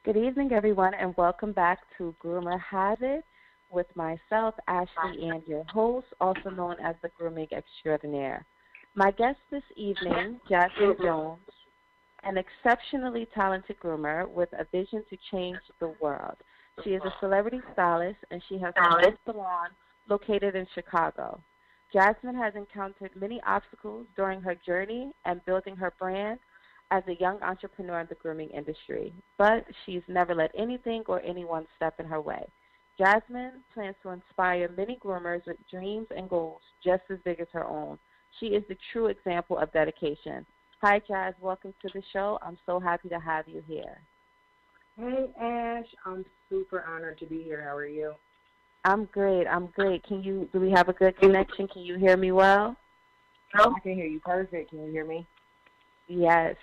Good evening, everyone, and welcome back to Groomer Habit with myself, Ashley, and your host, also known as the Grooming Extraordinaire. My guest this evening, Jasmine Jones, an exceptionally talented groomer with a vision to change the world. She is a celebrity stylist, and she has her own salon located in Chicago. Jasmine has encountered many obstacles during her journey and building her brand as a young entrepreneur in the grooming industry, but she's never let anything or anyone step in her way. Jasmine plans to inspire many groomers with dreams and goals just as big as her own. She is the true example of dedication. Hi, Jazz. Welcome to the show. I'm so happy to have you here. Hey, Ash. I'm super honored to be here. How are you? I'm great. Do we have a good connection? Can you hear me well? I can hear you perfect. Can you hear me? Yes.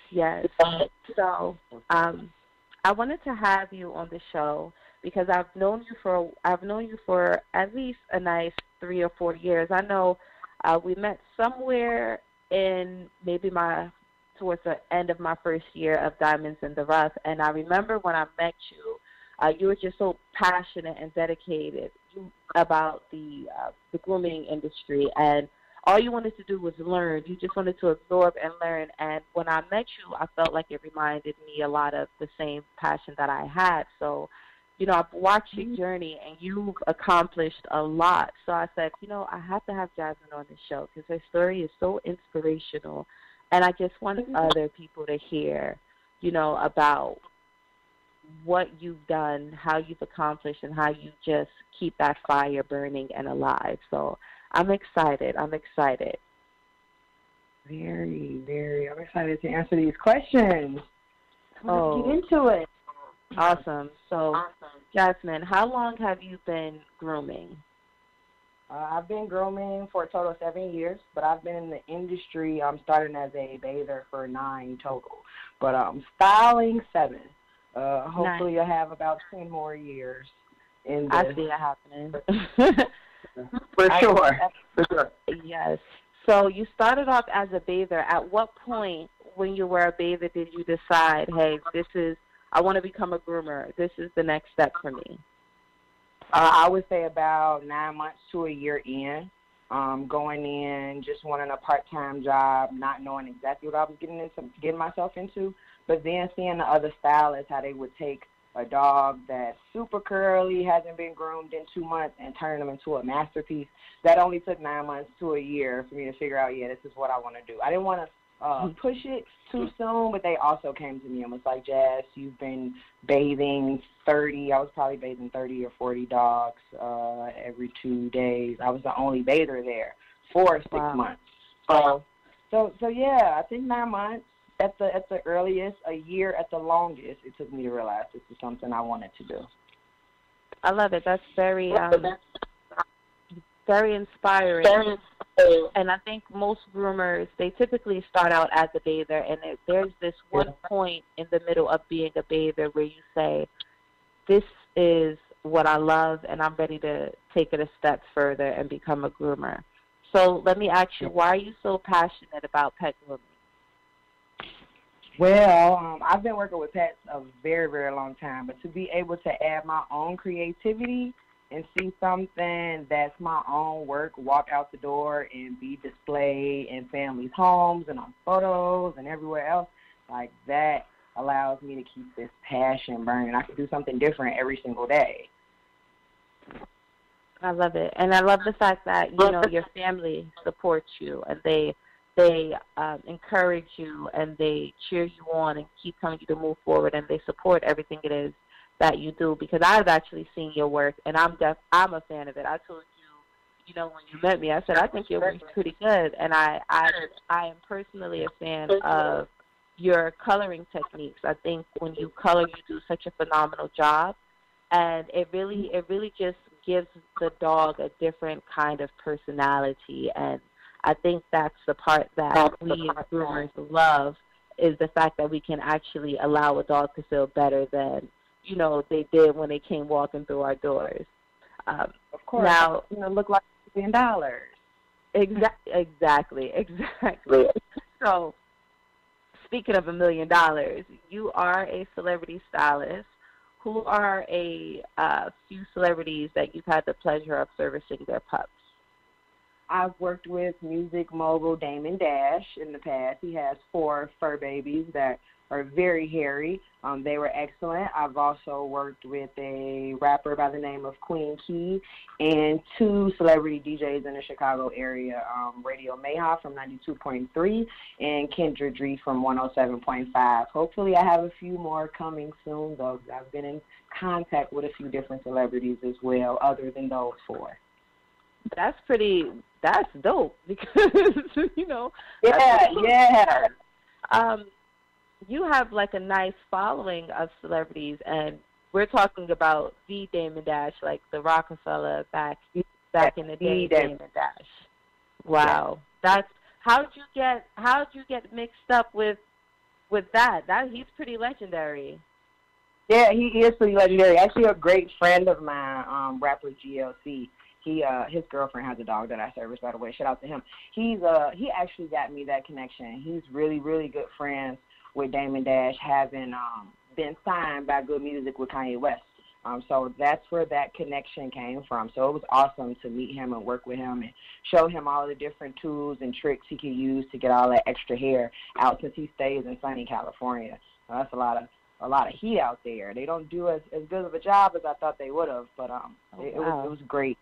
So, I wanted to have you on the show because I've known you for at least a nice 3 or 4 years. I know we met somewhere in maybe towards the end of my first year of Diamonds in the Rough, and I remember when I met you, you were just so passionate and dedicated about the grooming industry, and all you wanted to do was learn. You just wanted to absorb and learn. And when I met you, I felt like it reminded me a lot of the same passion that I had. So, I've watched your journey, and you've accomplished a lot. So I said, I have to have Jasmine on the show because her story is so inspirational. And I just want other people to hear, about what you've done, how you've accomplished, and how you just keep that fire burning and alive. So I'm excited. Very, very. I'm excited to answer these questions. Let's get into it. Awesome. So, Jasmine, how long have you been grooming? I've been grooming for a total of 7 years, but I've been in the industry. I'm starting as a bather for 9 total, but styling 7. Hopefully, Nice. I'll have about 10 more years in this. I see it happening. For sure. Yes. So you started off as a bather. At what point when you were a bather did you decide, hey, I want to become a groomer. This is the next step for me? I would say about 9 months to a year in. Going in, just wanting a part-time job, not knowing exactly what I was getting myself into, but then seeing the other stylists, how they would take a dog that's super curly, hasn't been groomed in 2 months, and turn them into a masterpiece. That only took 9 months to a year for me to figure out, this is what I want to do. I didn't want to push it too soon, but they also came to me and was like, Jazz, you've been bathing I was probably bathing 30 or 40 dogs every 2 days. I was the only bather there for 6 months. So yeah, I think 9 months. At the earliest, a year at the longest, it took me to realize this is something I wanted to do. I love it. That's very very inspiring. And I think most groomers, they typically start out as a bather, and there's this one point in the middle of being a bather where you say, this is what I love, and I'm ready to take it a step further and become a groomer. So let me ask you, why are you so passionate about pet grooming? Well, I've been working with pets a very, very long time, but to be able to add my own creativity and see something that's my own work walk out the door and be displayed in families' homes and on photos and everywhere else, like that allows me to keep this passion burning. I can do something different every single day. I love it. And I love the fact that, your family supports you, and they encourage you, and they cheer you on and keep telling you to move forward, and they support everything it is that you do, because I've actually seen your work, and I'm a fan of it. I told you, when you met me, I said, I think your work's pretty good, and I am personally a fan of your coloring techniques. I think when you color, you do such a phenomenal job, and it really just gives the dog a different kind of personality, and I think that's the part that we as groomers love, is the fact that we can actually allow a dog to feel better than, they did when they came walking through our doors. Of course. Now, look like $1 million. Exactly. So, speaking of $1 million, you are a celebrity stylist. who are a few celebrities that you've had the pleasure of servicing their pups? I've worked with music mogul Damon Dash in the past. He has 4 fur babies that are very hairy. They were excellent. I've also worked with a rapper by the name of Queen Key and 2 celebrity DJs in the Chicago area, Radio Mayha from 92.3 and Kendra Dree from 107.5. Hopefully I have a few more coming soon, though. I've been in contact with a few different celebrities as well, other than those 4. That's dope because, you know. Yeah. You have like a nice following of celebrities, and we're talking about the Damon Dash, like the Rockefeller back in the day, Damon Dash. Wow. That's how'd you get mixed up with that? He's pretty legendary. Yeah, he is pretty legendary. Actually, a great friend of mine, rapper GLC. His girlfriend has a dog that I service, by the way. Shout out to him. He actually got me that connection. He's really, really good friends with Damon Dash, having been signed by Good Music with Kanye West. So that's where that connection came from. So it was awesome to meet him and work with him and show him all the different tools and tricks he could use to get all that extra hair out, since he stays in sunny California. That's a lot of heat out there. They don't do as good of a job as I thought they would have, but it was great.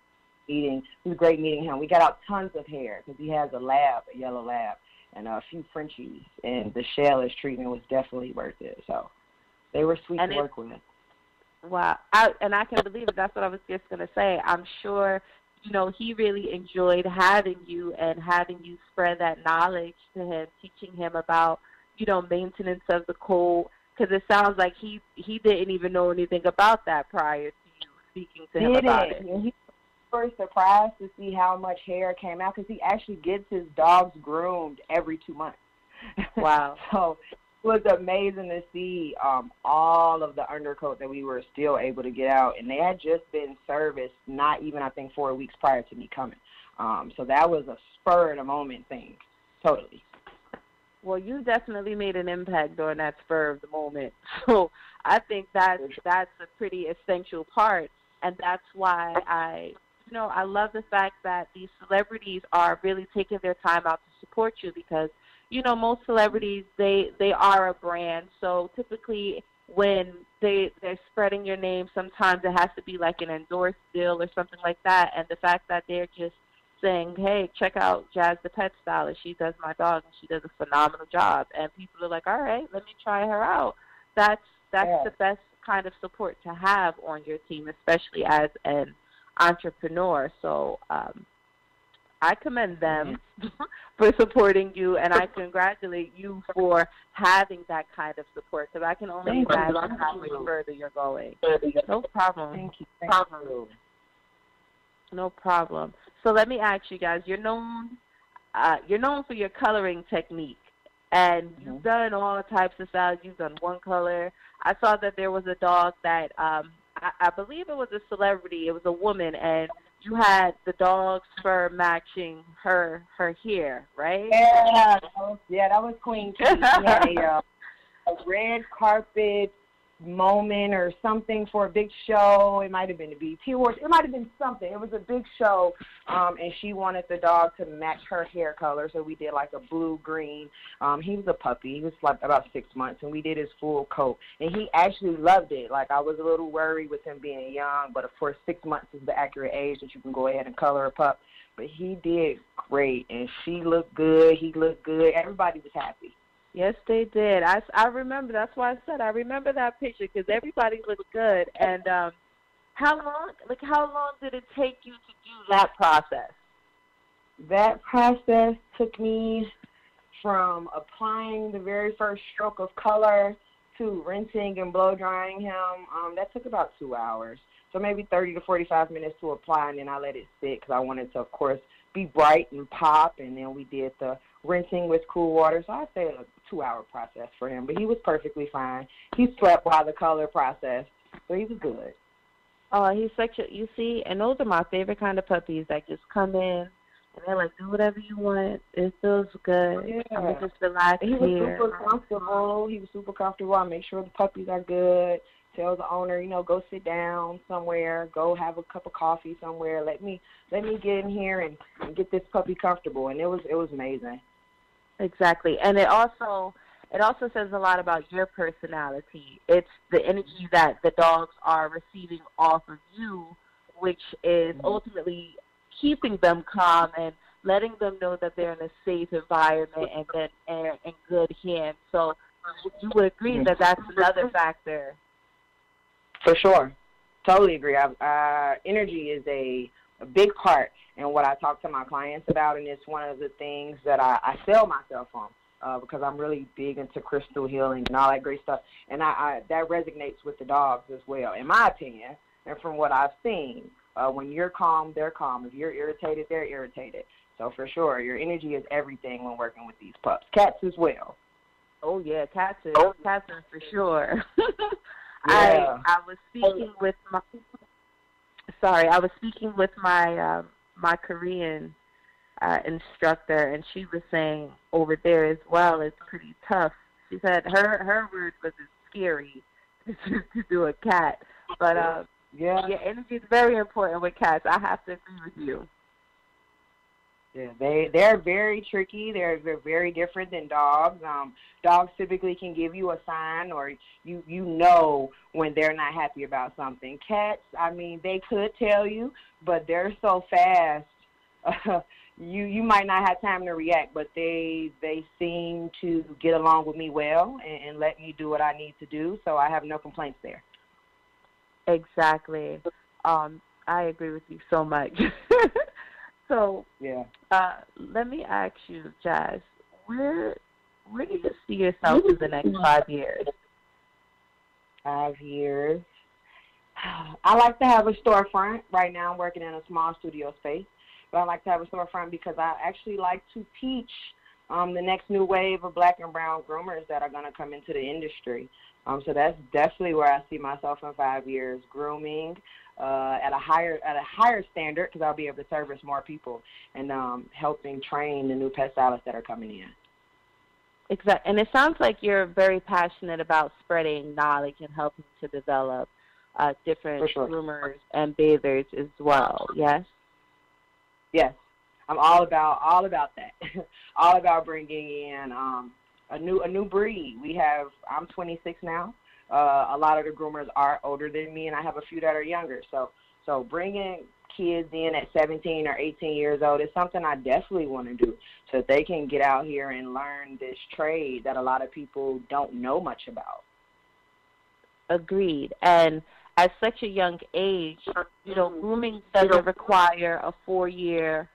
It was great meeting him. We got out tons of hair because he has a yellow lab, and a few Frenchies, and the Shellers treatment was definitely worth it. So they were sweet to work with. Wow. I can believe it. That's what I was just going to say. I'm sure, you know, he really enjoyed having you and having you spread that knowledge to him, teaching him about, you know, maintenance of the coat, because it sounds like he didn't even know anything about that prior to you speaking to him about it. Yeah, he was surprised to see how much hair came out, because he actually gets his dogs groomed every 2 months. Wow. So it was amazing to see all of the undercoat that we were still able to get out, and they had just been serviced not even, I think, 4 weeks prior to me coming. So that was a spur-of-the-moment thing, totally. Well, you definitely made an impact during that spur of the moment. So I think that's a pretty essential part, and that's why I love the fact that these celebrities are really taking their time out to support you, because, you know, most celebrities, they are a brand. So typically when they're spreading your name, sometimes it has to be like an endorsed deal or something like that. And the fact that they're just saying, hey, check out Jazz the Pet Stylist. She does my dog, and she does a phenomenal job. And people are like, all right, let me try her out. That's the best kind of support to have on your team, especially as an entrepreneur. So I commend them for supporting you, and I congratulate you for having that kind of support, because I can only imagine how much further you're going. No problem. Thank you. No problem. So let me ask you guys, you're known for your coloring technique, and you've done all types of styles. You've done one color. I saw that there was a dog that I believe it was a celebrity. It was a woman, and you had the dog's fur matching her hair, right? Yeah, that was Queen Key. She had a red carpet moment or something for a big show. It might have been the BET Awards. It might have been something. It was a big show, and she wanted the dog to match her hair color, so we did like a blue-green. He was a puppy. He was like about 6 months, and we did his full coat, and he actually loved it. Like, I was a little worried with him being young, but of course 6 months is the accurate age that you can go ahead and color a pup. But he did great, and she looked good. He looked good. Everybody was happy. Yes, they did. I remember. That's why I said I remember that picture, because everybody looked good. And how long did it take you to do that process? That process took me from applying the very first stroke of color to rinsing and blow drying him. That took about 2 hours. So maybe 30 to 45 minutes to apply, and then I let it sit because I wanted to, of course, be bright and pop. And then we did the rinsing with cool water. So I'd say a 2-hour process for him. But he was perfectly fine. He slept while the color processed, so he was good. Oh, he's you see, and those are my favorite kind of puppies that just come in and they're like, do whatever you want. It feels good. Yeah. I'm just relax here. He was super comfortable. I make sure the puppies are good. tells the owner, go sit down somewhere, go have a cup of coffee somewhere. Let me get in here and get this puppy comfortable. And it was amazing. Exactly. And it also says a lot about your personality. It's the energy that the dogs are receiving off of you, which is ultimately keeping them calm and letting them know that they're in a safe environment and that they're in good hands. So you would agree that that's another factor. For sure. Totally agree. Energy is a big part in what I talk to my clients about, and it's one of the things that I sell myself on. Because I'm really big into crystal healing and all that great stuff. And that resonates with the dogs as well, in my opinion, and from what I've seen. When you're calm, they're calm. If you're irritated, they're irritated. So for sure, your energy is everything when working with these pups. Cats as well. Oh, yeah, cats are for sure. Yeah. I was speaking with my Korean instructor, and she was saying over there as well, it's pretty tough. She said her word was it's scary to do a cat. But yeah, energy is very important with cats. I have to agree with you. Yeah, they're very tricky. They're very different than dogs. Dogs typically can give you a sign, or you know when they're not happy about something. Cats, I mean, they could tell you, but they're so fast. You might not have time to react, but they seem to get along with me well and let me do what I need to do. So I have no complaints there. Exactly. I agree with you so much. So, yeah. Let me ask you, Jazz, where do you see yourself in the next 5 years? 5 years. I like to have a storefront. Right now I'm working in a small studio space, but I like to have a storefront because I actually like to teach the next new wave of black and brown groomers that are going to come into the industry. So that's definitely where I see myself in 5 years, grooming at a higher standard, because I'll be able to service more people and helping train the new pet stylists that are coming in. Exactly. And it sounds like you're very passionate about spreading knowledge and helping to develop different groomers and bathers as well. Yes? Yes. I'm all about that. All about bringing in a new breed. I'm 26 now. A lot of the groomers are older than me, and I have a few that are younger. So bringing kids in at 17 or 18 years old is something I definitely want to do, so that they can get out here and learn this trade that a lot of people don't know much about. Agreed. And at such a young age, grooming doesn't require a 4-year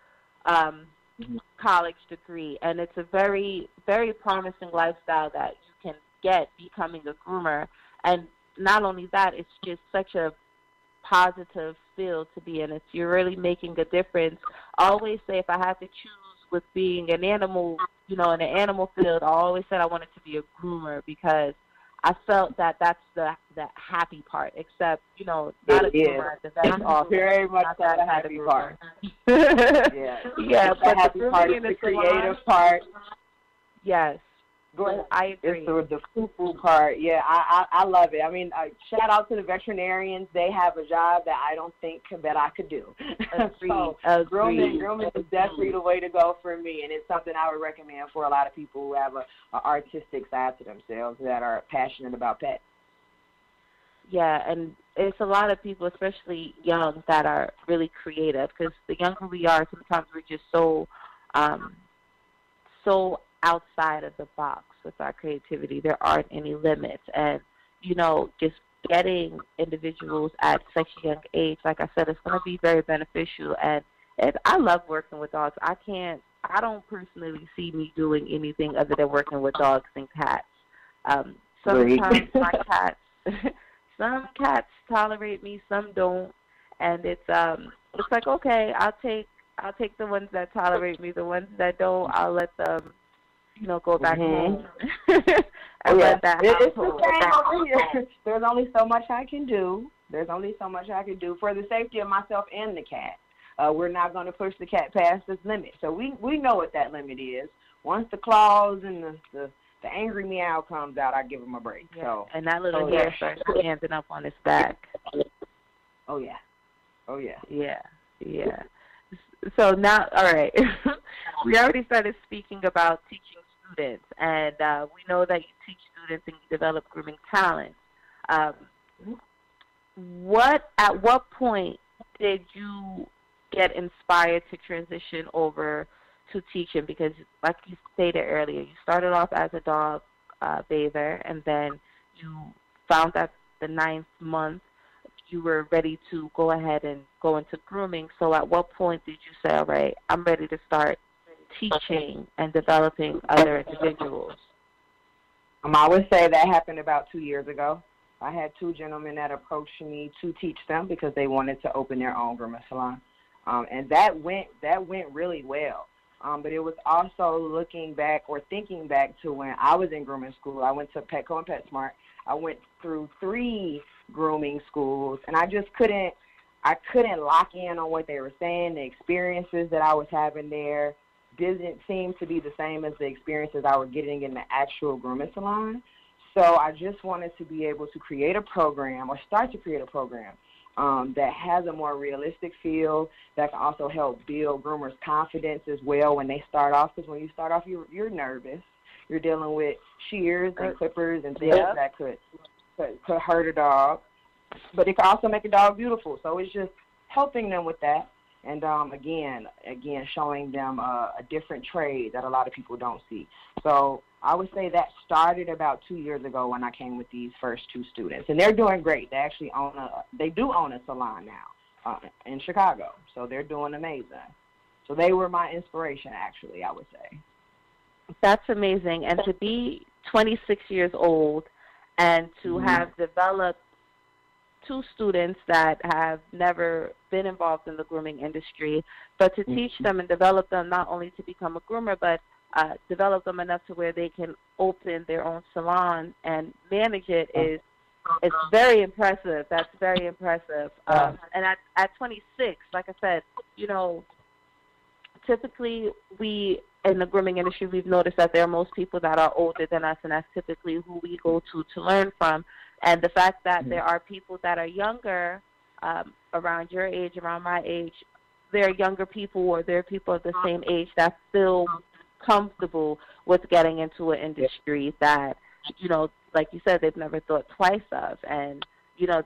college degree, and it's a very, very promising lifestyle that you can get becoming a groomer. And not only that, it's just such a positive field to be in. If you're really making a difference, I always say if I had to choose with being an animal, in an animal field, I always said I wanted to be a groomer, because I felt that that's the happy part, except, not a groomer at the vet office. Very much so the happy part. Yeah, but the happy part is the creative part. Yes. Go I agree. It's the foo-foo part. Yeah, I love it. I mean, shout out to the veterinarians. They have a job that I don't think that I could do. So grooming is definitely the way to go for me, and it's something I would recommend for a lot of people who have a artistic side to themselves that are passionate about pets. Yeah, and it's a lot of people, especially young, that are really creative, because the younger we are, sometimes we're just so outside of the box with our creativity. There aren't any limits. And, just getting individuals at such a young age, like I said, it's going to be very beneficial. And I love working with dogs. I don't personally see me doing anything other than working with dogs and cats. Sometimes my cats, some cats tolerate me, some don't. And it's like, okay, I'll take the ones that tolerate me. The ones that don't, I'll let them go back home. Let that it's the same over here. There's only so much I can do. For the safety of myself and the cat. We're not going to push the cat past this limit. So we know what that limit is. Once the claws and the angry meow comes out, I give him a break. Yeah. So and that little hair starts standing up on his back. Oh yeah. Oh yeah. Yeah. Yeah. So now, all right, we already started speaking about teaching students, and we know that you teach students and you develop grooming talent. At what point did you get inspired to transition over to teaching? Because, like you stated earlier, you started off as a dog bather, and then you found that the 9th month you were ready to go ahead and go into grooming. So at what point did you say, all right, I'm ready to start teaching and developing other individuals? I would say that happened about 2 years ago. I had 2 gentlemen that approached me to teach them because they wanted to open their own grooming salon. And that went really well. But it was also looking back or thinking back to when I was in grooming school. I went to Petco and PetSmart. I went through 3 grooming schools, and I couldn't lock in on what they were saying. The experiences that I was having there didn't seem to be the same as the experiences I was getting in the actual grooming salon. So I just wanted to be able to create a program or start to create a program that has a more realistic feel, that can also help build groomers' confidence as well when they start off. Because when you start off, you're nervous. You're dealing with shears and clippers and things that could hurt a dog. But it can also make a dog beautiful. So it's just helping them with that. And, again, showing them a different trade that a lot of people don't see. So I would say that started about 2 years ago when I came with these first 2 students. And they're doing great. They actually do own a salon now in Chicago. So they're doing amazing. So they were my inspiration, actually, I would say. That's amazing. And to be 26 years old and to have developed 2 students that have never been involved in the grooming industry, but to teach them and develop them not only to become a groomer, but develop them enough to where they can open their own salon and manage it it's very impressive. That's very impressive. And at 26, like I said, typically we in the grooming industry, we've noticed that there are most people that are older than us, and that's typically who we go to learn from. And the fact that there are people that are younger, around your age, around my age, there are younger people or there are people of the same age that feel comfortable with getting into an industry that, like you said, they've never thought twice of. And,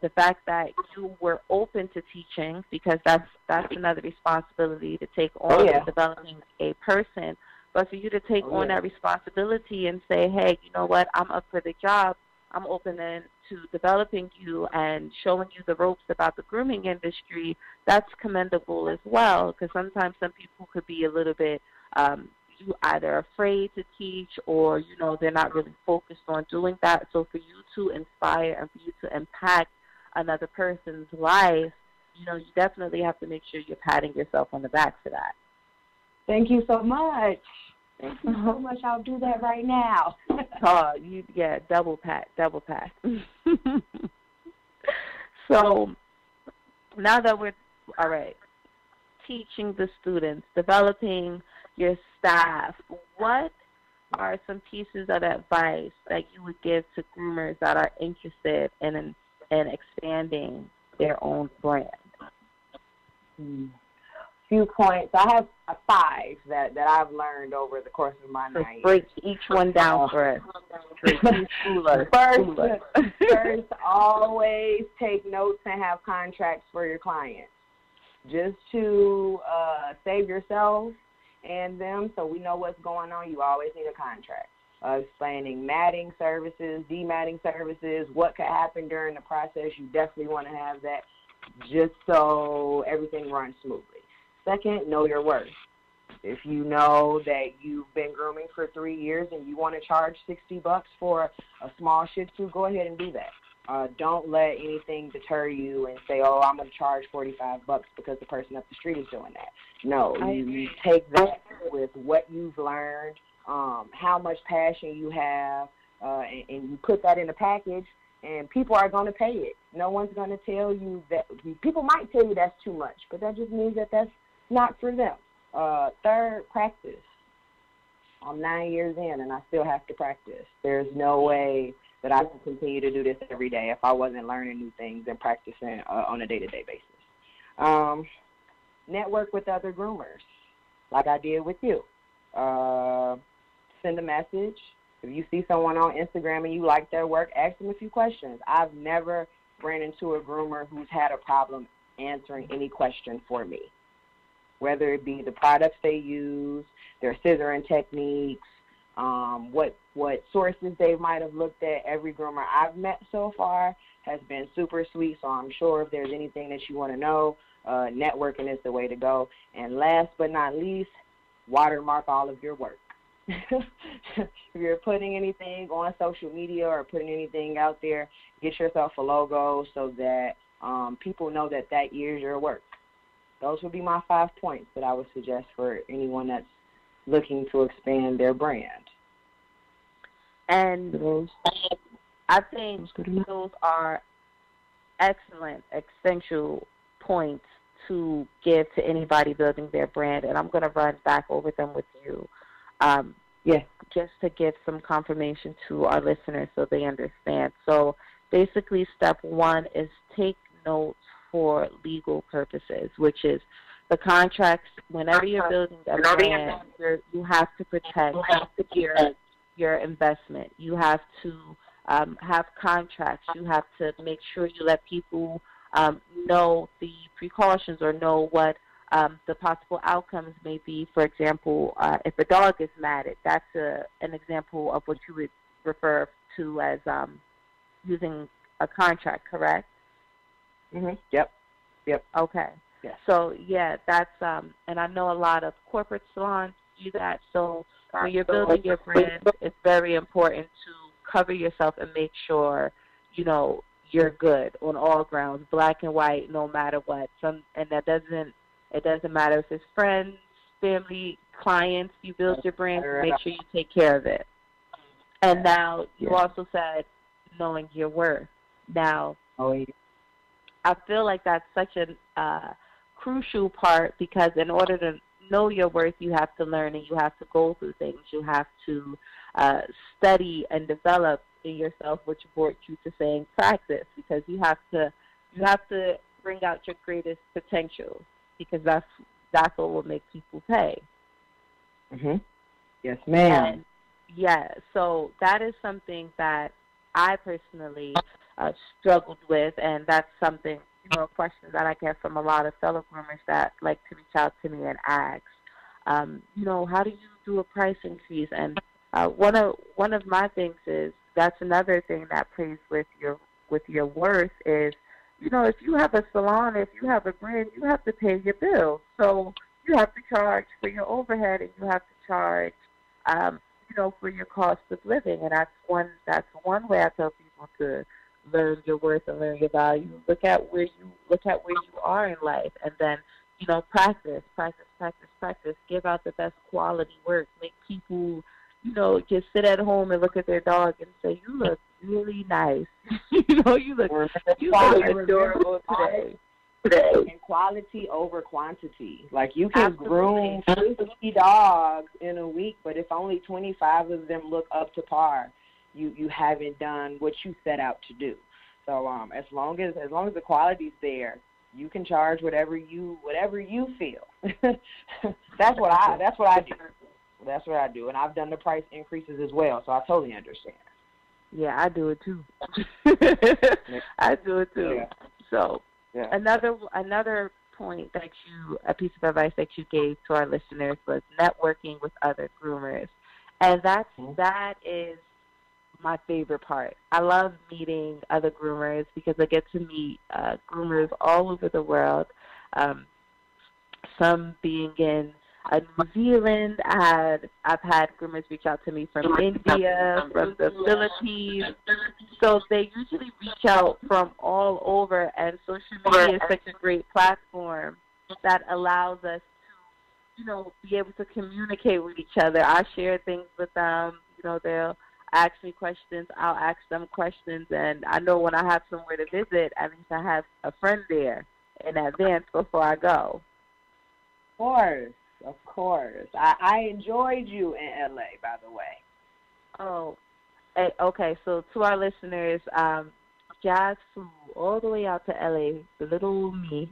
the fact that you were open to teaching, because that's another responsibility to take on developing a person. But for you to take on that responsibility and say, hey, you know what, I'm up for the job, I'm open to developing you and showing you the ropes about the grooming industry, that's commendable as well, because sometimes some people could be a little bit either afraid to teach or, they're not really focused on doing that. So for you to inspire and for you to impact another person's life, you definitely have to make sure you're patting yourself on the back for that. Thank you so much. Thank you so much. I'll do that right now. Double pat. So now that we're, all right, teaching the students, developing your staff, what are some pieces of advice that you would give to groomers that are interested in expanding their own brand? Few points. I have 5 that I've learned over the course of my night. Break each one down for us. First, always take notes and have contracts for your clients, just to save yourself and them, so we know what's going on. You always need a contract. Explaining matting services, dematting services, what could happen during the process. You definitely want to have that, just so everything runs smoothly. Second, know your worth. If you know that you've been grooming for 3 years and you want to charge $60 for a small Shih Tzu, go ahead and do that. Don't let anything deter you and say, oh, I'm going to charge $45 because the person up the street is doing that. No, you take that with what you've learned, how much passion you have, and you put that in a package, and people are going to pay it. No one's going to tell you that. People might tell you that's too much, but that just means that that's not for them. Third, practice. I'm 9 years in, and I still have to practice. There's no way that I can continue to do this every day if I wasn't learning new things and practicing on a day-to-day basis. Network with other groomers, like I did with you. Send a message. If you see someone on Instagram and you like their work, ask them a few questions. I've never ran into a groomer who's had a problem answering any question for me, whether it be the products they use, their scissoring techniques, what sources they might have looked at. Every groomer I've met so far has been super sweet, so I'm sure if there's anything that you want to know, networking is the way to go. And last but not least, watermark all of your work. If you're putting anything on social media or putting anything out there, get yourself a logo so that people know that that is your work. Those would be my 5 points that I would suggest for anyone that's looking to expand their brand. And I think those are excellent, essential points to give to anybody building their brand, and I'm going to run back over them with you. Just to give some confirmation to our listeners so they understand. So basically step 1 is take notes for legal purposes, which is the contracts. Whenever you're building a brand, you have to protect your investment. You have to have contracts. You have to make sure you let people know the precautions or know what the possible outcomes may be. For example, if a dog is matted, that's an example of what you would refer to as using a contract, correct? Mm-hmm. Yep. Okay. Yes. So, yeah, that's, and I know a lot of corporate salons do that. So when you're building your brand, it's very important to cover yourself and make sure, you know, you're good on all grounds, black and white, no matter what. And that it doesn't matter if it's friends, family, clients. You build your brand, make sure you take care of it. And now you also said knowing your worth. Now, I feel like that's such a crucial part, because in order to know your worth, you have to learn and you have to go through things. You have to study and develop in yourself, which brought you to saying practice, because you have to bring out your greatest potential, because that's what will make people pay. Mhm. Yes, ma'am. So that is something that I personally struggled with, and that's something, a question that I get from a lot of fellow groomers that like to reach out to me and ask, how do you do a price increase? And one of my things is, that's another thing that plays with your worth is, if you have a salon, if you have a brand, you have to pay your bills. So you have to charge for your overhead, and you have to charge, for your cost of living. And that's one way I tell people to learn your worth and learn your value. Look at where you are in life, and then practice. Give out the best quality work. Make people just sit at home and look at their dog and say, "You look really nice." You look adorable today. And quality over quantity. Like, you can groom 50 dogs in a week, but if only 25 of them look up to par, you haven't done what you set out to do. So as long as the quality's there, you can charge whatever you feel. That's what I do. That's what I do, and I've done the price increases as well, so I totally understand. Yeah, I do it too. I do it too. Yeah. So another point a piece of advice that you gave to our listeners was networking with other groomers, and that is my favorite part. I love meeting other groomers because I get to meet groomers all over the world. Some being in New Zealand. I've had groomers reach out to me from India, from the Philippines. So they usually reach out from all over, and social media is such a great platform that allows us to, be able to communicate with each other. I share things with them. They'll ask me questions. I'll ask them questions, and I know when I have somewhere to visit, at least I have a friend there in advance before I go. Of course. of course. I enjoyed you in LA, by the way. Oh, okay. So to our listeners, Jazz flew all the way out to LA, the little me.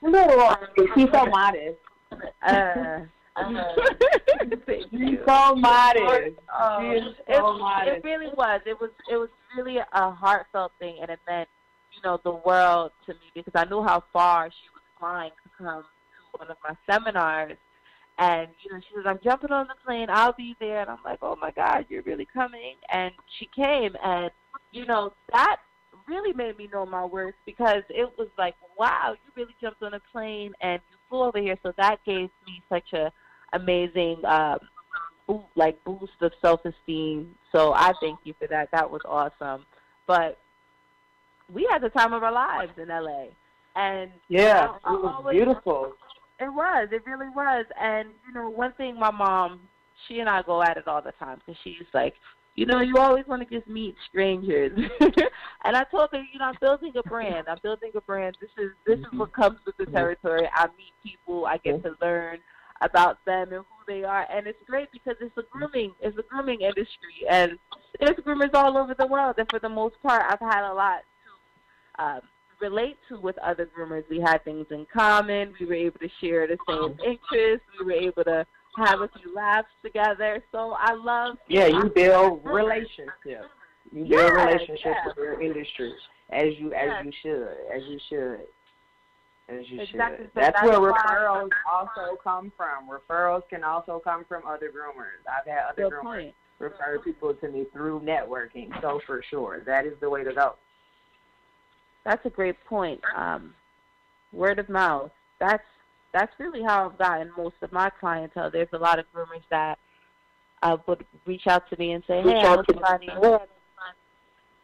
Little, she's so modest. She's so modest. So modest. It really was. It was really a heartfelt thing, and it meant, the world to me, because I knew how far she was flying to come to one of my seminars. And, she says, I'm jumping on the plane, I'll be there. And I'm like, oh, my God, you're really coming? And she came, and, that really made me know my worth, because it was like, wow, you really jumped on a plane and you flew over here. So that gave me such a amazing boost of self-esteem. So I thank you for that. That was awesome. But we had the time of our lives in LA. And yeah, it was beautiful. It was. It really was. And, one thing my mom, she and I go at it all the time, because she's like, you always want to just meet strangers. And I told her, I'm building a brand. This is what comes with the territory. I meet people. I get to learn about them and who they are. And it's great because it's a grooming industry. And there's groomers all over the world. And for the most part, I've had a lot to relate to with other groomers. We had things in common. We were able to share the same interests. We were able to have a few laughs together. So I love... Yeah, you build relationships. You build relationships with your industry, as you should. Exactly. That's where referrals also come from. Referrals can also come from other groomers. I've had other groomers refer people to me through networking. So for sure, that is the way to go. That's a great point. Word of mouth. That's really how I've gotten most of my clientele. There's a lot of groomers that would reach out to me and say, hey, I know somebody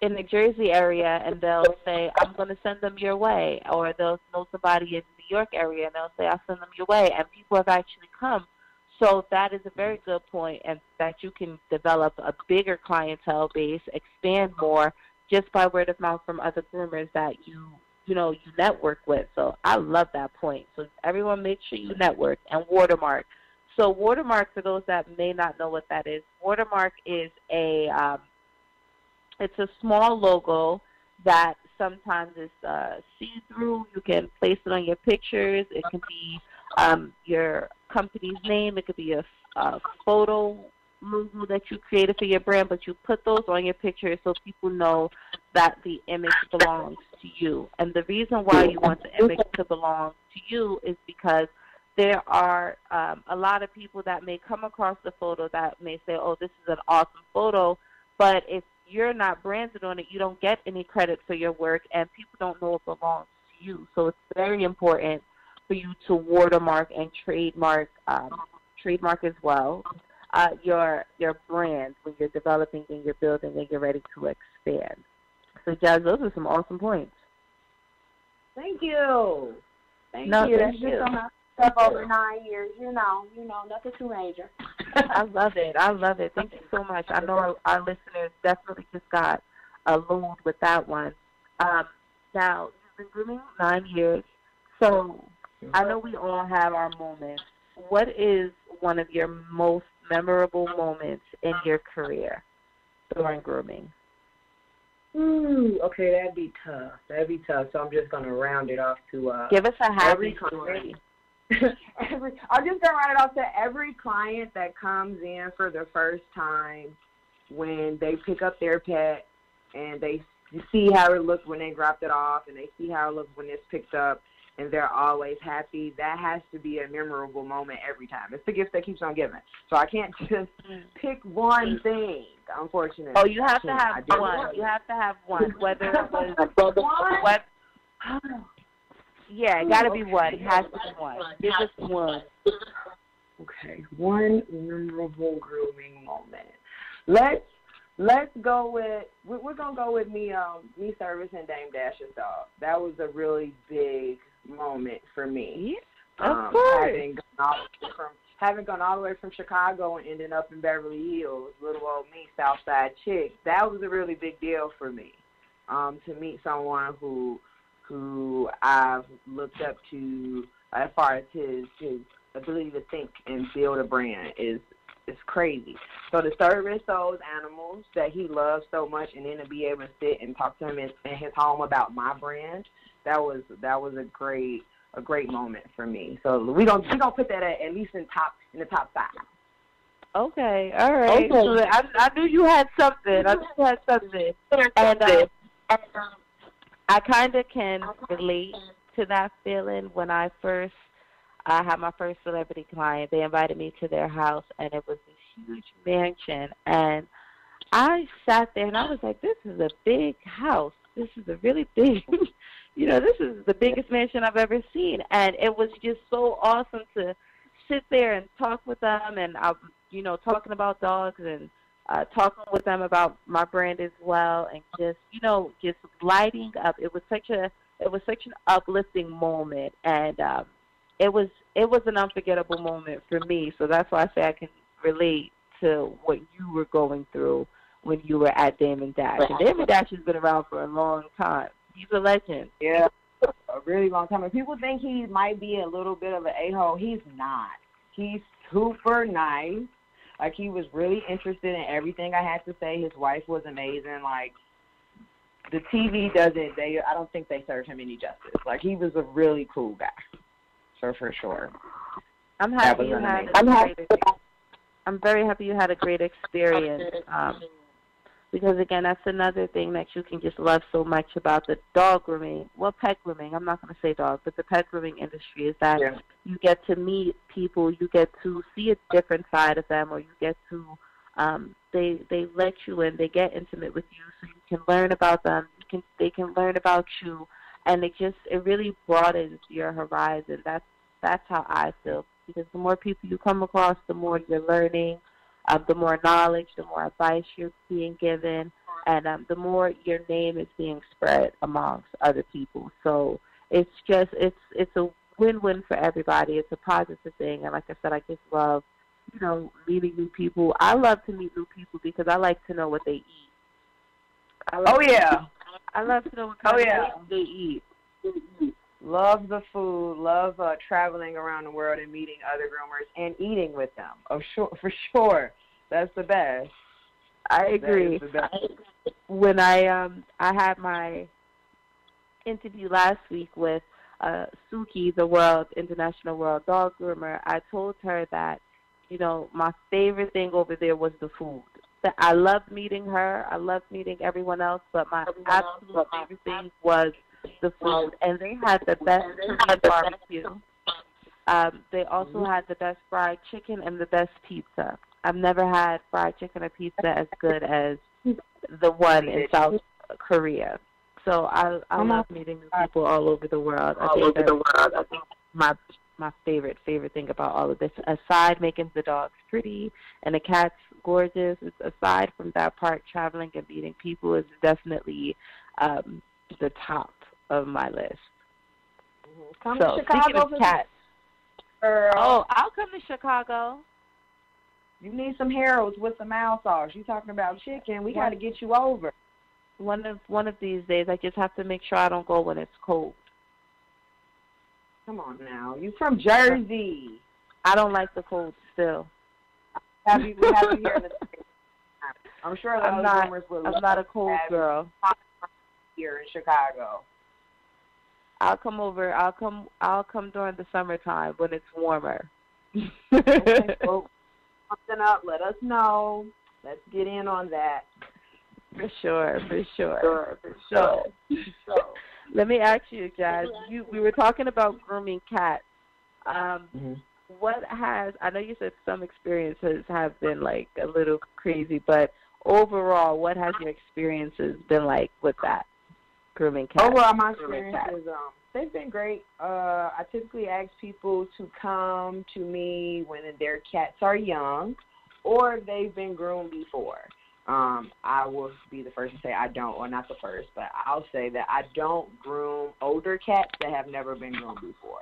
in the Jersey area, and they'll say, I'm going to send them your way. Or they'll know somebody in the New York area, and they'll say, I'll send them your way. And people have actually come. So that is a very good point, and that you can develop a bigger clientele base, expand more, just by word of mouth from other groomers that you network with. So I love that point. So everyone, make sure you network. And Watermark. So Watermark, for those that may not know what that is, Watermark is it's a small logo that sometimes is see-through. You can place it on your pictures. It can be your company's name. It could be a photo logo that you created for your brand, but you put those on your picture so people know that the image belongs to you. And the reason why you want the image to belong to you is because there are a lot of people that may come across the photo that may say, oh, this is an awesome photo, but if you're not branded on it, you don't get any credit for your work, and people don't know it belongs to you. So it's very important for you to watermark and trademark as well your brand when you're developing and you're building and you're ready to expand. So, Jazz, those are some awesome points. Thank you. Thank you. That's just on my stuff over 9 years. Nothing too major. I love it. Thank you so much. I know our listeners definitely just got a load with that one. Now, you've been grooming 9 years, so I know we all have our moments. What is one of your most memorable moments in your career during grooming? Okay, that'd be tough. So I'm just gonna round it off to give us a happy story. I'm just gonna round it off to every client that comes in for the first time when they pick up their pet and they see how it looked when they dropped it off and they see how it looks when it's picked up, and they're always happy. That has to be a memorable moment every time. It's the gift that keeps on giving. So I can't just pick one thing, unfortunately. Oh, you have to have one. You have to have one. Whether it was what? Yeah, it got to be one. It has to be one. Give us one. Okay, one memorable grooming moment. Let's go with, we're going to go with me servicing Dame Dash's dog. That was a really big moment for me. Of course. Having gone all the way from Chicago and ending up in Beverly Hills, little old me, Southside chick, that was a really big deal for me. To meet someone who I've looked up to as far as his ability to think and build a brand is crazy. So to service those animals that he loves so much, and then to be able to sit and talk to him in his home about my brand, that was a great moment for me. So we gonna put that at least in the top 5. Okay, all right. Okay. So I knew you had something. And I kind of can relate to that feeling. When I had my first celebrity client, they invited me to their house, and it was this huge mansion. And I sat there, and I was like, this is a big house. This is a really big, this is the biggest mansion I've ever seen. And it was just so awesome to sit there and talk with them, and I talking about dogs and talking with them about my brand as well, and just lighting up. It was such an uplifting moment, and it was an unforgettable moment for me. So that's why I say I can relate to what you were going through when you were at Damon Dash. And Damon Dash has been around for a long time. He's a legend. Yeah, a really long time. And people think he might be a little bit of an a-hole. He's not. He's super nice. Like, he was really interested in everything I had to say. His wife was amazing. Like, the TV I don't think they served him any justice. Like, he was a really cool guy. So, for sure. I'm very happy you had a great experience. Because, again, that's another thing that you can just love so much about the dog grooming. Well, pet grooming. I'm not going to say dog, but the pet grooming industry is that you get to meet people. You get to see a different side of them, or you get to they let you in. They get intimate with you, so you can learn about them. They can learn about you, and it really broadens your horizon. That's how I feel, because the more people you come across, the more you're learning. The more knowledge, the more advice you're being given, and the more your name is being spread amongst other people. So it's a win-win for everybody. It's a positive thing, and like I said, I just love, meeting new people. I love to meet new people because I like to know what they eat. I love to know what kind of food they eat. Love the food. Love traveling around the world and meeting other groomers and eating with them. For sure. That's the best. I agree. When I had my interview last week with Suki, the international world dog groomer, I told her that, my favorite thing over there was the food. That I loved meeting her. I loved meeting everyone else, but my absolute favorite thing was the food. And they had the best barbecue. They also had the best fried chicken and the best pizza. I've never had fried chicken or pizza as good as the one in South Korea. So I love meeting new people all over the world. I think my favorite thing about all of this, aside making the dogs pretty and the cats gorgeous, aside from that part, traveling and meeting people is definitely the top of my list. Come to Chicago for cats. Oh, I'll come to Chicago. You need some Harold's with some mild sauce. You talking about chicken? We got to get you over. One of these days, I just have to make sure I don't go when it's cold. Come on now, you from Jersey? I don't like the cold still. We have you here in the I'm sure I'm not a cold girl. Here in Chicago. I'll come over. I'll come during the summertime when it's warmer. Okay, well, something up. Let us know. Let's get in on that. For sure. So, let me ask you, Jazz. We were talking about grooming cats. I know you said some experiences have been like a little crazy, but overall, what has your experiences been like with that, grooming cats? Overall, my experiences, they've been great. I typically ask people to come to me when their cats are young or they've been groomed before. I will be the first to say I don't, or not the first, but I'll say that I don't groom older cats that have never been groomed before.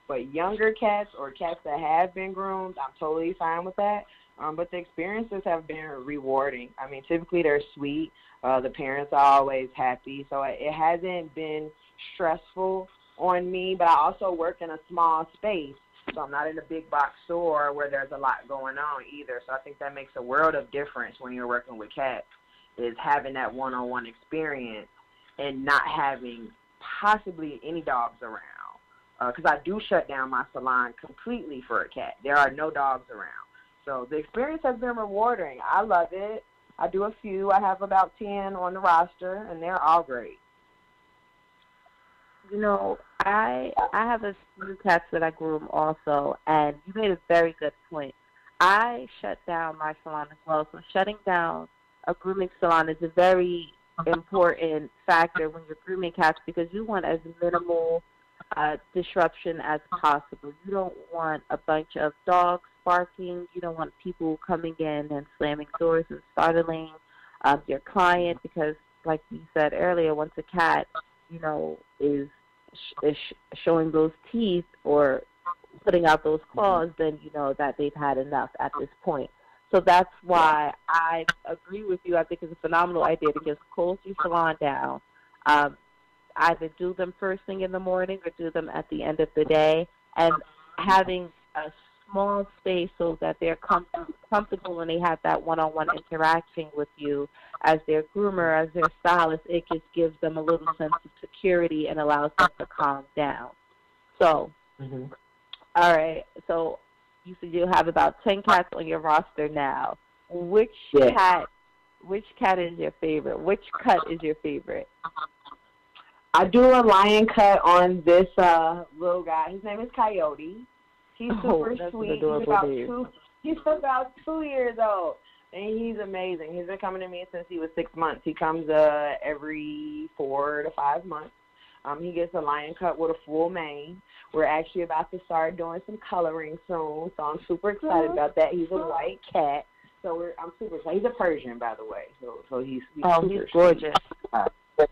But younger cats or cats that have been groomed, I'm totally fine with that. But the experiences have been rewarding. I mean, typically they're sweet. The parents are always happy. So it hasn't been stressful on me, but I also work in a small space. So I'm not in a big box store where there's a lot going on either. So I think that makes a world of difference when you're working with cats, is having that one-on-one experience and not having possibly any dogs around. Because I do shut down my salon completely for a cat. There are no dogs around. So the experience has been rewarding. I love it. I do a few. I have about 10 on the roster, and they're all great. You know, I have a few cats that I groom also, and you made a very good point. I shut down my salon as well, so shutting down a grooming salon is a very important factor when you're grooming cats because you want as minimal disruption as possible. You don't want a bunch of dogs barking. You don't want people coming in and slamming doors and startling your client because, like you said earlier, once a cat, you know, is showing those teeth or putting out those claws, then you know that they've had enough at this point. So that's why I agree with you. I think it's a phenomenal idea to just close your salon down. Either do them first thing in the morning or do them at the end of the day, and having a small space so that they're comfortable when they have that one-on-one interaction with you as their groomer, as their stylist. It just gives them a little sense of security and allows them to calm down. So, all right, so you said you have about 10 cats on your roster now. Which cat is your favorite? Which cut is your favorite? I do a lion cut on this little guy. His name is Coyote. He's super sweet. He's about 2 years old, and he's amazing. He's been coming to me since he was 6 months. He comes every 4 to 5 months. He gets a lion cut with a full mane. We're actually about to start doing some coloring soon, so I'm super excited about that. He's a white cat, so I'm super excited. He's a Persian, by the way, so he's gorgeous.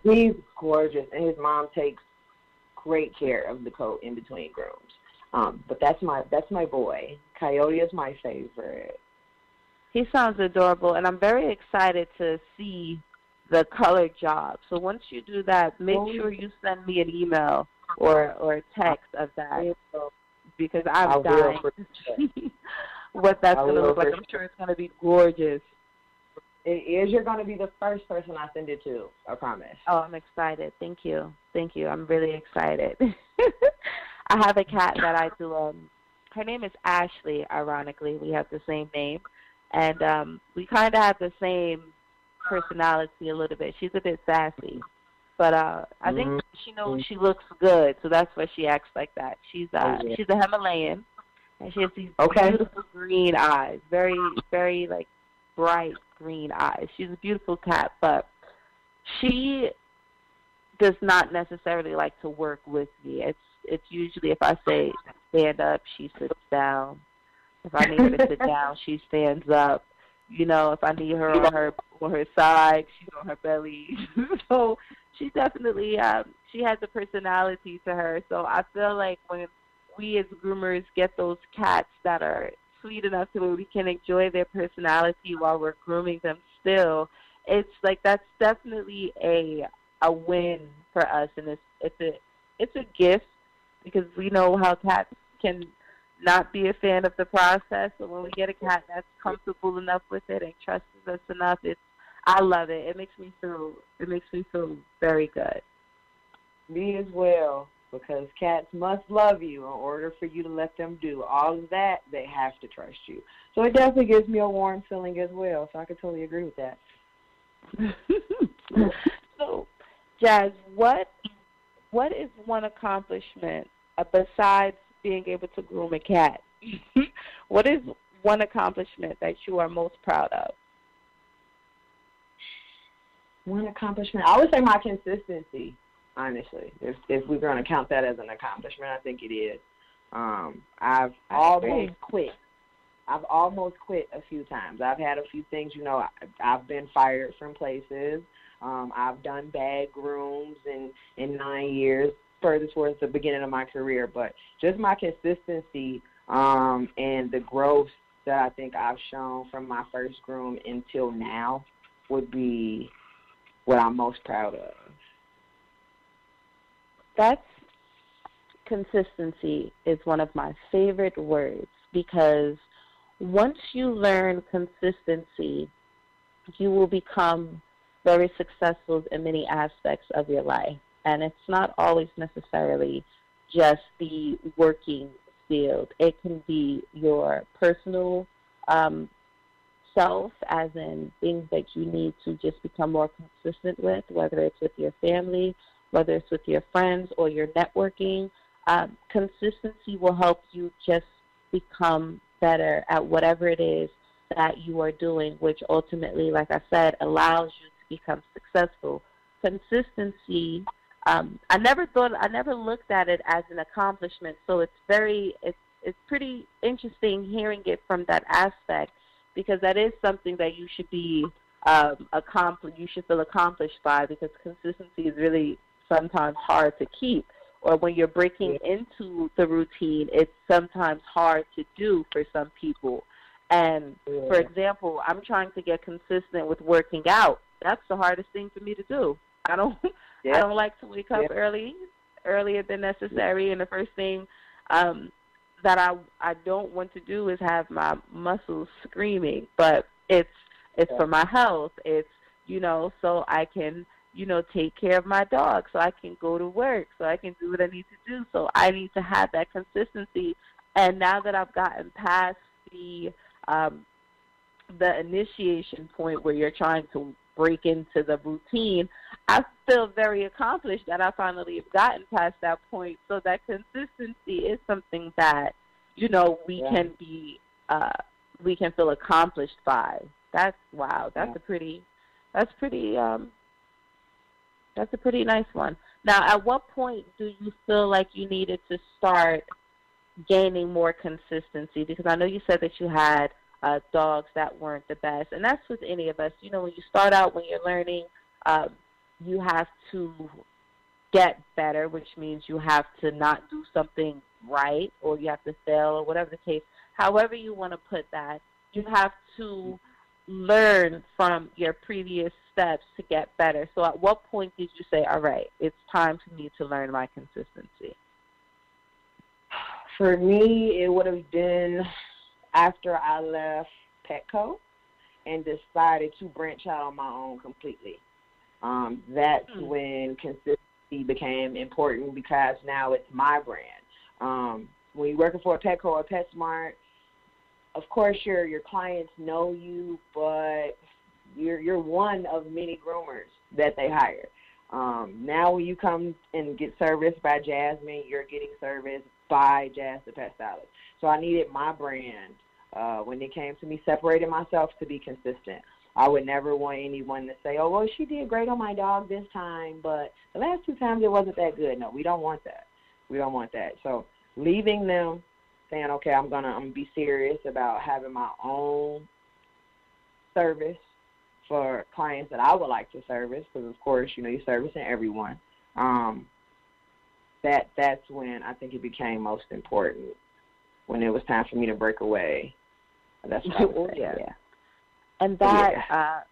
He's gorgeous, and his mom takes great care of the coat in between grooms. But that's my boy. Coyote is my favorite. He sounds adorable, and I'm very excited to see the color job. So once you do that, make sure you send me an email or a text of that because I'm dying to see what that's going to look like. I'm sure it's going to be gorgeous. It is. You're going to be the first person I send it to, I promise. Oh, I'm excited. Thank you. I'm really excited. I have a cat that I do. Her name is Ashley, ironically. We have the same name. And we kind of have the same personality a little bit. She's a bit sassy. But I think she knows she looks good, so that's why she acts like that. She's a Himalayan, and she has these beautiful green eyes, very, very, like, bright green eyes. She's a beautiful cat, but she does not necessarily like to work with me. It's usually if I say stand up, she sits down. If I need her to sit down, she stands up. You know, if I need her on her side, she's on her belly. So she definitely she has a personality to her. So I feel like when we as groomers get those cats that are sweet enough to where we can enjoy their personality while we're grooming them still, it's like that's definitely a win for us, and it's a gift because we know how cats can not be a fan of the process. So when we get a cat that's comfortable enough with it and trusts us enough, I love it. It makes me feel very good. Me as well, because cats must love you in order for you to let them do all of that. They have to trust you. So it definitely gives me a warm feeling as well. So I can totally agree with that. So, Jazz, what is one accomplishment besides being able to groom a cat? What is one accomplishment that you are most proud of? One accomplishment, I would say my consistency. Honestly, if we're going to count that as an accomplishment, I think it is. I've almost quit. I've almost quit a few times. I've had a few things, you know, I've been fired from places. I've done bad grooms in 9 years, further towards the beginning of my career. But just my consistency and the growth that I think I've shown from my first groom until now would be what I'm most proud of. That's consistency is one of my favorite words because once you learn consistency, you will become very successful in many aspects of your life. And it's not always necessarily just the working field. It can be your personal self, as in things that you need to just become more consistent with, whether it's with your family, whether it's with your friends or your networking. Consistency will help you just become better at whatever it is that you are doing, which ultimately, like I said, allows you to become successful. Consistency, I never looked at it as an accomplishment, so it's pretty interesting hearing it from that aspect, because that is something that you should be you should feel accomplished by, because consistency is really sometimes hard to keep, or when you're breaking into the routine, it's sometimes hard to do for some people. And for example, I'm trying to get consistent with working out. That's the hardest thing for me to do. I don't like to wake up earlier than necessary, and the first thing that I don't want to do is have my muscles screaming. But it's for my health. It's so I can take care of my dog, so I can go to work, so I can do what I need to do. So I need to have that consistency. And now that I've gotten past the initiation point where you're trying to break into the routine, I feel very accomplished that I finally have gotten past that point. So that consistency is something that we can feel accomplished by. That's a pretty nice one. Now, at what point do you feel like you needed to start gaining more consistency? Because I know you said that you had dogs that weren't the best, and that's with any of us. When you start out, when you're learning, you have to get better, which means you have to not do something right, or you have to fail, or whatever the case. However you want to put that, you have to learn from your previous steps to get better. So at what point did you say, all right, it's time for me to learn my consistency? For me, it would have been after I left Petco and decided to branch out on my own completely. That's when consistency became important, because now it's my brand. When you're working for a Petco or a PetSmart, of course your clients know you, but you're one of many groomers that they hire. Now when you come and get serviced by Jasmine, you're getting serviced by Jazz the Pet Stylist. So I needed my brand when it came to me separating myself to be consistent. I would never want anyone to say, oh, well, she did great on my dog this time, but the last 2 times it wasn't that good. No, we don't want that. We don't want that. So leaving them, saying, okay, I'm gonna be serious about having my own service for clients that I would like to service, because of course, you're servicing everyone. That's when I think it became most important, when it was time for me to break away. That's what I would say. Yeah. And that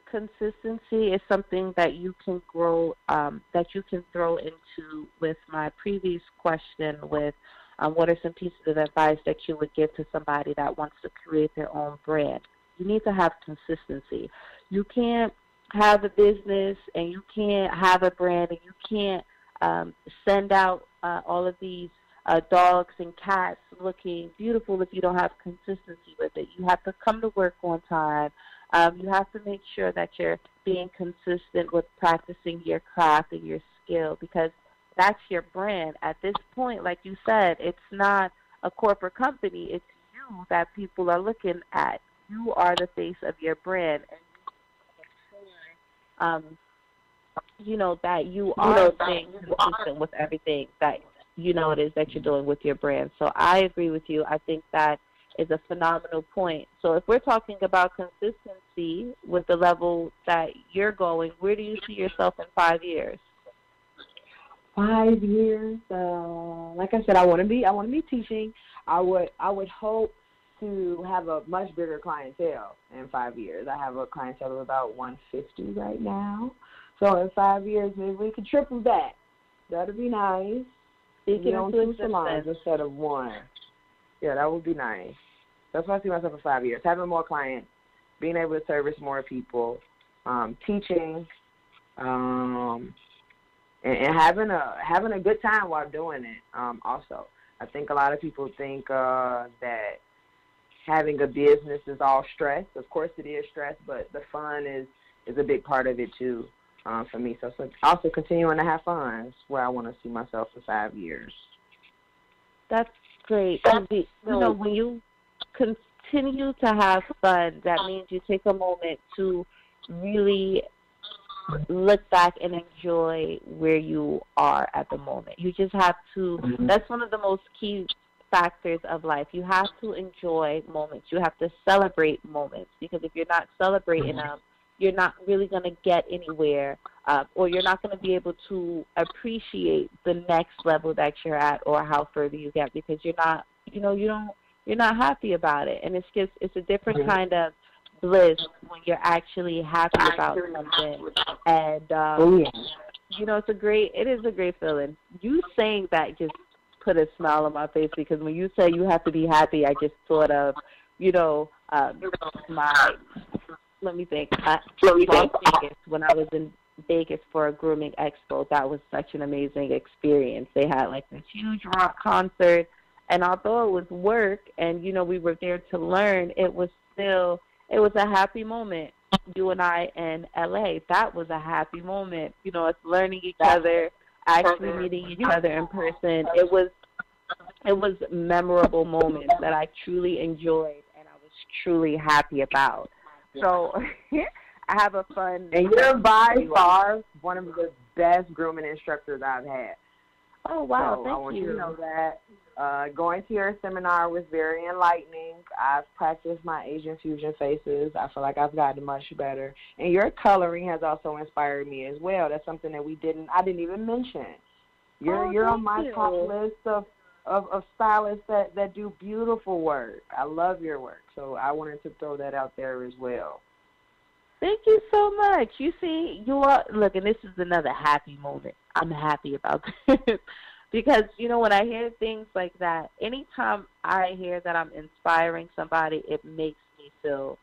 consistency is something that you can grow, that you can throw into with my previous question with what are some pieces of advice that you would give to somebody that wants to create their own brand. You need to have consistency. You can't have a business and you can't have a brand and you can't send out all of these dogs and cats looking beautiful if you don't have consistency with it. You have to come to work on time. You have to make sure that you're being consistent with practicing your craft and your skill, because that's your brand. At this point, like you said, it's not a corporate company. It's you that people are looking at. You are the face of your brand, and that you are staying consistent with everything that it is that you're doing with your brand. So I agree with you. I think that is a phenomenal point. So if we're talking about consistency with the level that you're going, where do you see yourself in 5 years? 5 years, like I said, I want to be teaching. I would hope to have a much bigger clientele in 5 years. I have a clientele of about 150 right now. So in 5 years, maybe we could triple that. That'd be nice. Speaking own into 2 salons existence. instead of 1. Yeah, that would be nice. That's why I see myself in 5 years. Having more clients, being able to service more people, teaching, and having a good time while doing it. Also, I think a lot of people think that having a business is all stress. Of course, it is stress, but the fun is a big part of it too for me. So also continuing to have fun is where I want to see myself in 5 years. That's great. When you continue to have fun, that means you take a moment to really look back and enjoy where you are at the moment. You just have to, that's one of the most key factors of life. You have to enjoy moments. You have to celebrate moments, because if you're not celebrating them, you're not really going to get anywhere, or you're not going to be able to appreciate the next level that you're at or how further you get, because you're not, you're not happy about it. And it's a different kind of bliss when you're actually happy about something. And it is a great feeling. You saying that just put a smile on my face, because when you say you have to be happy, I just thought of, my, let me think, Las Vegas, when I was in Vegas for a grooming expo. That was such an amazing experience. They had like this huge rock concert, and although it was work and, we were there to learn, it was a happy moment. You and I in LA, that was a happy moment. Us learning each other, actually meeting each other in person. It was memorable moments that I truly enjoyed and I was truly happy about. So I have a fun. And you're by far one of the best grooming instructors I've had. Oh, wow. So thank I want you to know that. Going to your seminar was very enlightening. I've practiced my Asian fusion faces. I feel like I've gotten much better. And your coloring has also inspired me as well. That's something that I didn't even mention. You're on my top list of stylists that do beautiful work. I love your work. So I wanted to throw that out there as well. Thank you so much. You see, look, and this is another happy moment. I'm happy about this. Because, when I hear things like that, anytime I hear that I'm inspiring somebody, it makes me feel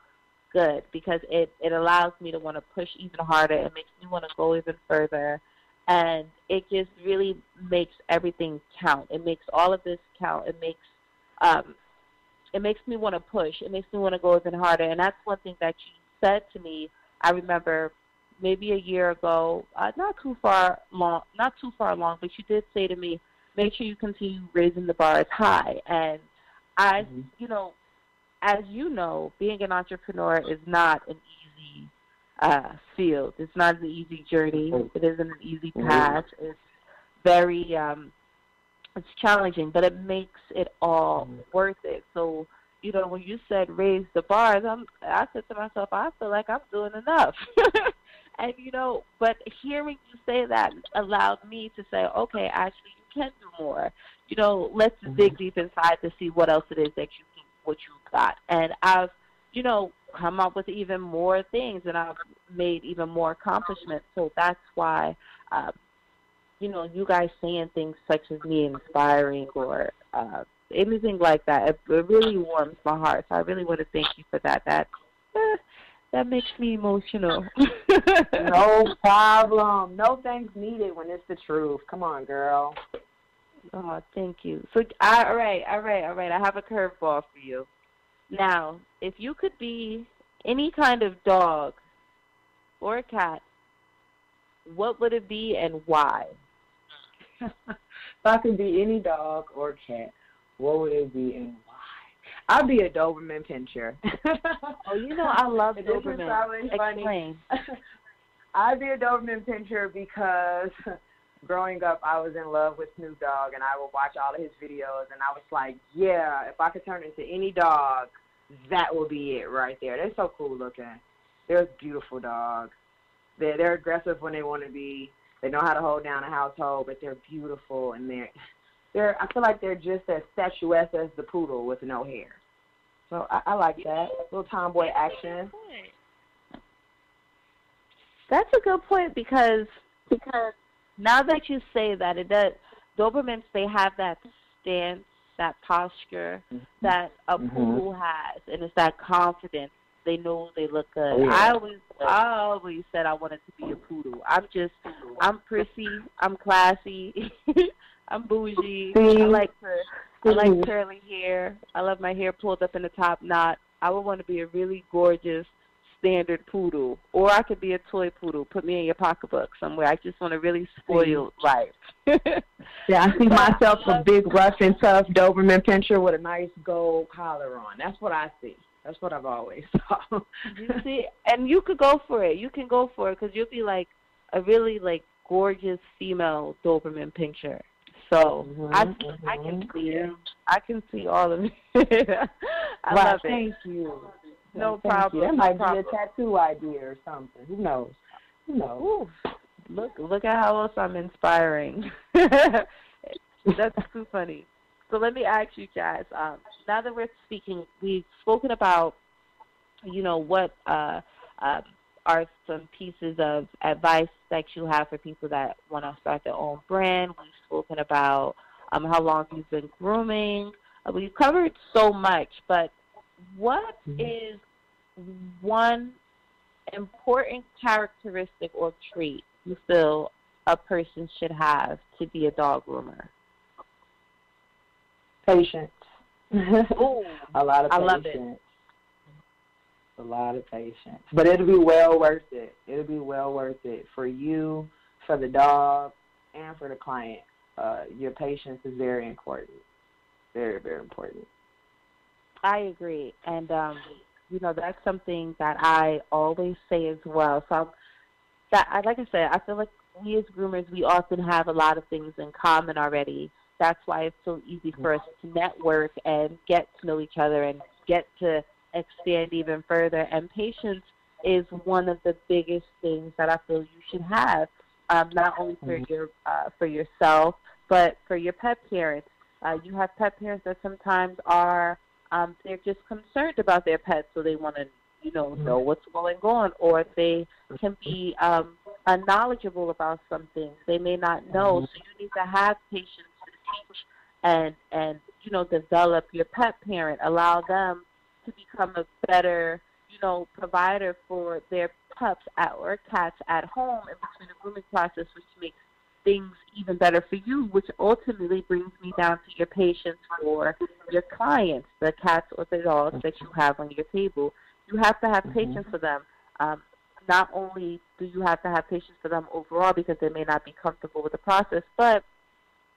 good, because it allows me to want to push even harder. It makes me want to go even further. And it just really makes everything count. It makes all of this count. It makes me want to push. It makes me want to go even harder. And that's one thing that you said to me. I remember maybe a year ago, not too far along, but you did say to me, make sure you continue raising the bars high. And as you know, being an entrepreneur is not an easy field. It's not an easy journey. It isn't an easy path. It's very, it's challenging, but it makes it all worth it. So, when you said raise the bars, I said to myself, I feel like I'm doing enough. And, but hearing you say that allowed me to say, okay, actually, you can do more. Let's dig deep inside to see what else it is that what you've got. And I've, come up with even more things, and I've made even more accomplishments. So that's why, you guys saying things such as me inspiring or anything like that, it really warms my heart. So I really want to thank you for that. That makes me emotional. No problem. No thanks needed when it's the truth. Come on, girl. Oh, thank you. So, all right. I have a curveball for you. Now, if you could be any kind of dog or a cat, what would it be and why? If I could be any dog or cat, what would it be and why? I'd be a Doberman Pinscher. Oh, I love Doberman. Explain. I'd be a Doberman Pinscher because growing up, I was in love with Snoop Dogg, and I would watch all of his videos, and I was like, yeah, if I could turn into any dog, that would be it right there. They're so cool looking. They're beautiful dogs. They're aggressive when they want to be. They know how to hold down a household, but they're beautiful, and I feel like they're just as statuesque as the poodle with no hair. So I like that. A little tomboy action. That's a good point because now that you say that, it does. Dobermans, they have that stance, that posture that a poodle has, and it's that confidence. They know they look good. Oh, yeah. I always said I wanted to be a poodle. I'm prissy. I'm classy. I'm bougie. I like curly hair. I love my hair pulled up in a top knot. I would want to be a really gorgeous standard poodle, or I could be a toy poodle. Put me in your pocketbook somewhere. I just want a really spoiled life. Yeah, I see myself a big, rough and tough Doberman Pinscher with a nice gold collar on. That's what I see. That's what I've always saw. You see, and you could go for it. You can go for it because you'll be like a really like gorgeous female Doberman Pinscher. So I can see it. I can see all of it. I love it. Thank you. No problem. That might be a tattoo idea or something. Who knows? Ooh, look at how else I'm inspiring. That's too funny. So let me ask you guys, now that we're speaking, we've spoken about, what are some pieces of advice that you have for people that want to start their own brand. We've spoken about how long you've been grooming. We've covered so much, but what is one important characteristic or trait you feel a person should have to be a dog groomer? Patience. Ooh, a lot of patience. I love it. A lot of patience. But it'll be well worth it. It'll be well worth it for you, for the dog, and for the client. Your patience is very important. Very, very important. I agree. And, that's something that I always say as well. So, like I said, I feel like we as groomers, we often have a lot of things in common already. That's why it's so easy for us to network and get to know each other and get to expand even further. And patience is one of the biggest things that I feel you should have, not only for yourself, but for your pet parents. You have pet parents that sometimes are they're just concerned about their pets, so they want to know what's going on, or they can be unknowledgeable about some things they may not know. So you need to have patience to teach and develop your pet parent, allow them to become a better provider for their pups or cats at home in between the grooming process, which makes things even better for you, which ultimately brings me down to your patience for your clients, the cats or the dogs that you have on your table. You have to have patience for them. Not only do you have to have patience for them overall because they may not be comfortable with the process, but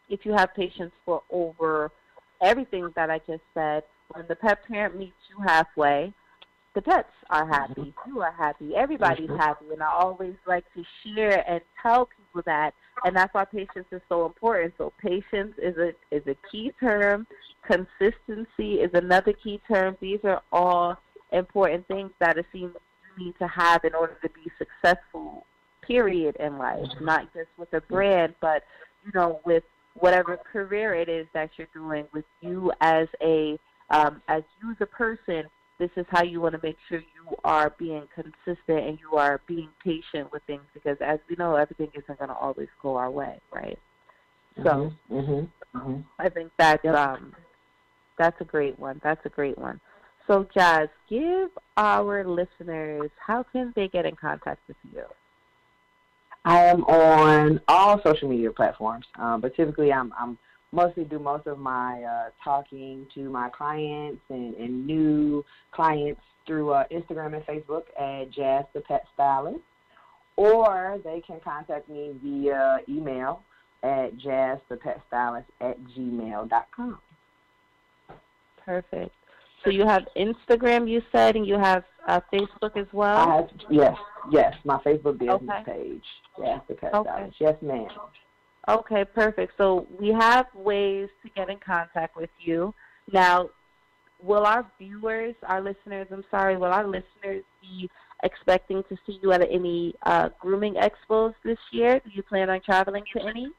if you have patience for over everything that I just said, when the pet parent meets you halfway, the pets are happy, you are happy, everybody's happy, and I always like to share and tell people that, and that's why patience is so important. So patience is a key term. Consistency is another key term. These are all important things that it seems you need to have in order to be successful, period, in life, not just with a brand, but, with whatever career it is that you're doing, with you as you as a person. This is how you want to make sure you are being consistent and you are being patient with things, because as we know, everything isn't going to always go our way, right? So I think that's a great one. That's a great one. So, Jazz, give our listeners, how can they get in contact with you? I am on all social media platforms, but typically I'm mostly do most of my talking to my clients and new clients through Instagram and Facebook at Jazz the Pet Stylist, or they can contact me via email at jazzthepetstylist@gmail.com. Perfect. So you have Instagram, you said, and you have Facebook as well? I have, yes, my Facebook business page, Jazz the Pet Stylist. Yes, ma'am. Okay, perfect. So we have ways to get in contact with you. Now, will our listeners be expecting to see you at any grooming expos this year? Do you plan on traveling to any?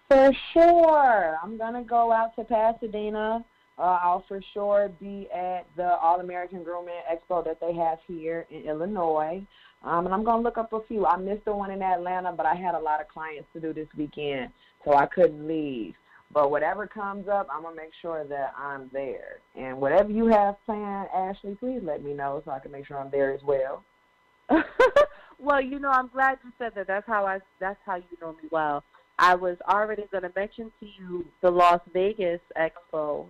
For sure. I'm going to go out to Pasadena. I'll for sure be at the All-American Grooming Expo that they have here in Illinois. And I'm going to look up a few. I missed the one in Atlanta, but I had a lot of clients to do this weekend, so I couldn't leave. But whatever comes up, I'm going to make sure that I'm there. And whatever you have planned, Ashley, please let me know so I can make sure I'm there as well. Well, I'm glad you said that. That's how you know me well. I was already going to mention to you the Las Vegas Expo.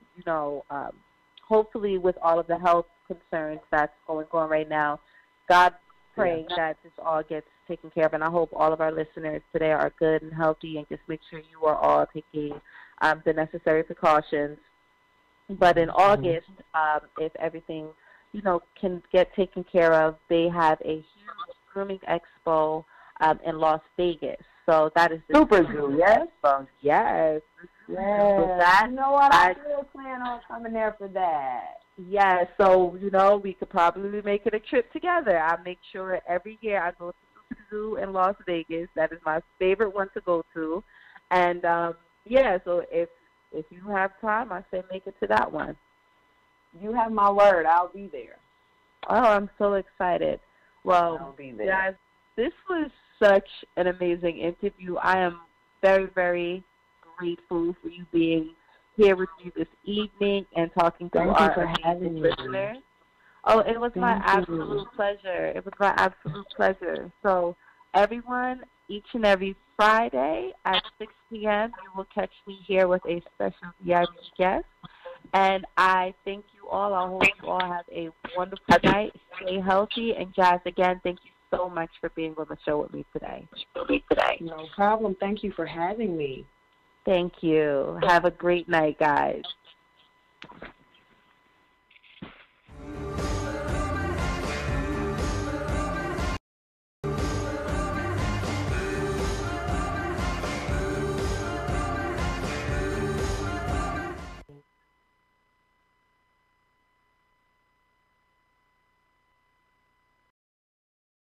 Hopefully with all of the health concerns that's going on right now, God praying that this all gets taken care of. And I hope all of our listeners today are good and healthy, and just make sure you are all taking the necessary precautions. But in August, if everything, can get taken care of, they have a huge grooming expo in Las Vegas. So that is the Super Zoo, yes? Yes. Yes. So that, you know what? I still plan on coming there for that. Yeah, so, we could probably make it a trip together. I make sure every year I go to the zoo in Las Vegas. That is my favorite one to go to. And, so if you have time, I say make it to that one. You have my word. I'll be there. Oh, I'm so excited. Well, I'll be there. Guys, this was such an amazing interview. I am very, very grateful for you being here with me this evening and talking to our listeners. Oh, it was my absolute pleasure. It was my absolute pleasure. So, everyone, each and every Friday at 6 p.m., you will catch me here with a special VIP guest. And I thank you all. I hope you all have a wonderful night. Stay healthy. And, Jazz, again, thank you so much for being on the show with me today. No problem. Thank you for having me. Thank you. Have a great night, guys.